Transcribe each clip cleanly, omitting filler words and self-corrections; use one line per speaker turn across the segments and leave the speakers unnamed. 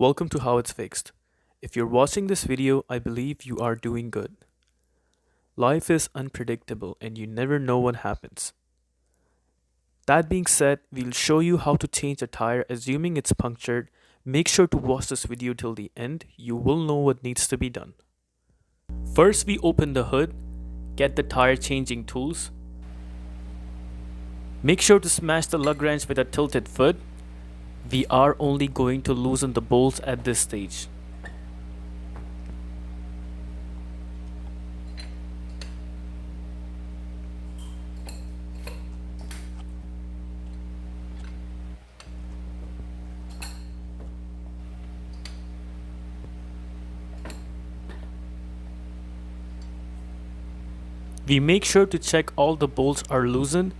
Welcome to How It's Fixed. If you're watching this video, I believe you are doing good. Life is unpredictable and you never know what happens. That being said, we'll show you how to change a tire assuming it's punctured. Make sure to watch this video till the end. You will know what needs to be done. First, we open the hood, get the tire changing tools. Make sure to smash the lug wrench with a tilted foot. We are only going to loosen the bolts at this stage. We make sure to check all the bolts are loosened.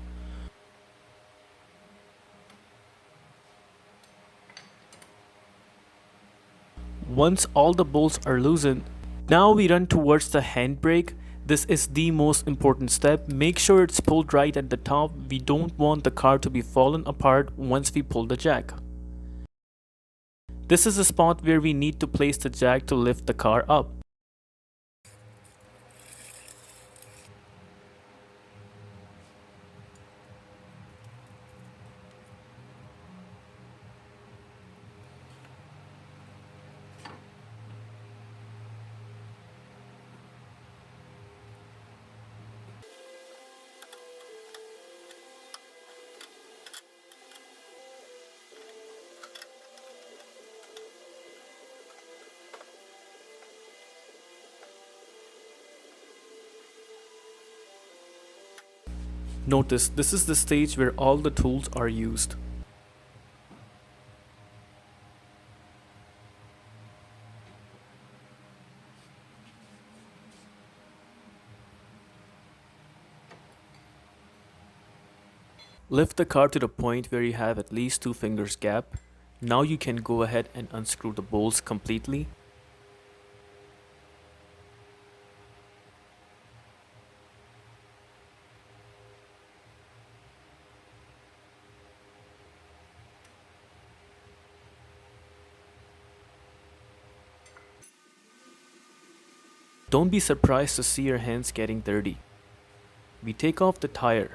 Once all the bolts are loosened, now we run towards the handbrake. This is the most important step. Make sure it's pulled right at the top. We don't want the car to be fallen apart once we pull the jack. This is the spot where we need to place the jack to lift the car up. Notice this is the stage where all the tools are used. Lift the car to the point where you have at least 2 fingers gap. Now you can go ahead and unscrew the bolts completely. Don't be surprised to see your hands getting dirty. We take off the tire.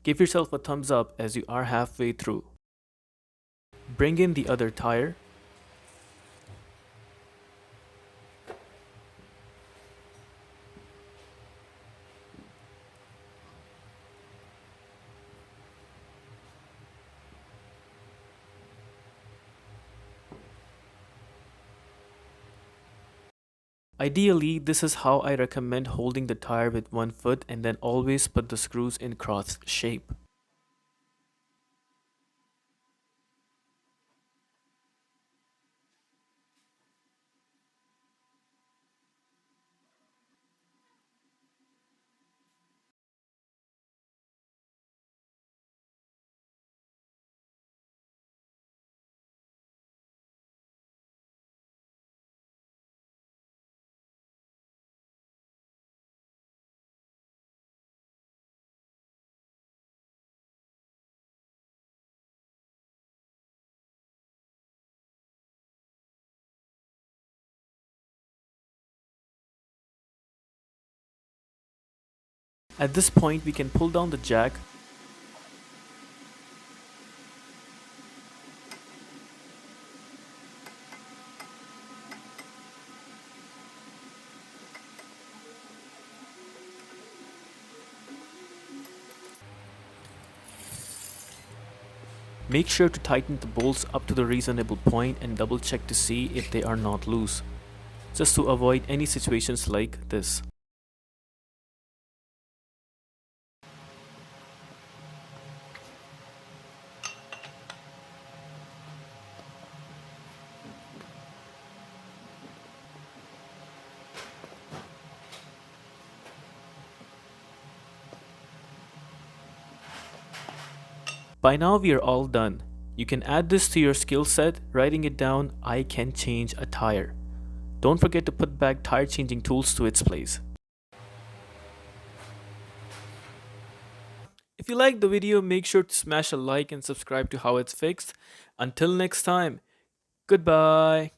Give yourself a thumbs up as you are halfway through. Bring in the other tire. Ideally, this is how I recommend holding the tire with one foot and then always put the screws in cross shape. At this point, we can pull down the jack. Make sure to tighten the bolts up to the reasonable point and double check to see if they are not loose, just to avoid any situations like this. By now we are all done. You can add this to your skill set, writing it down, I can change a tire. Don't forget to put back tire changing tools to its place. If you liked the video, make sure to smash a like and subscribe to How It's Fixed. Until next time, goodbye.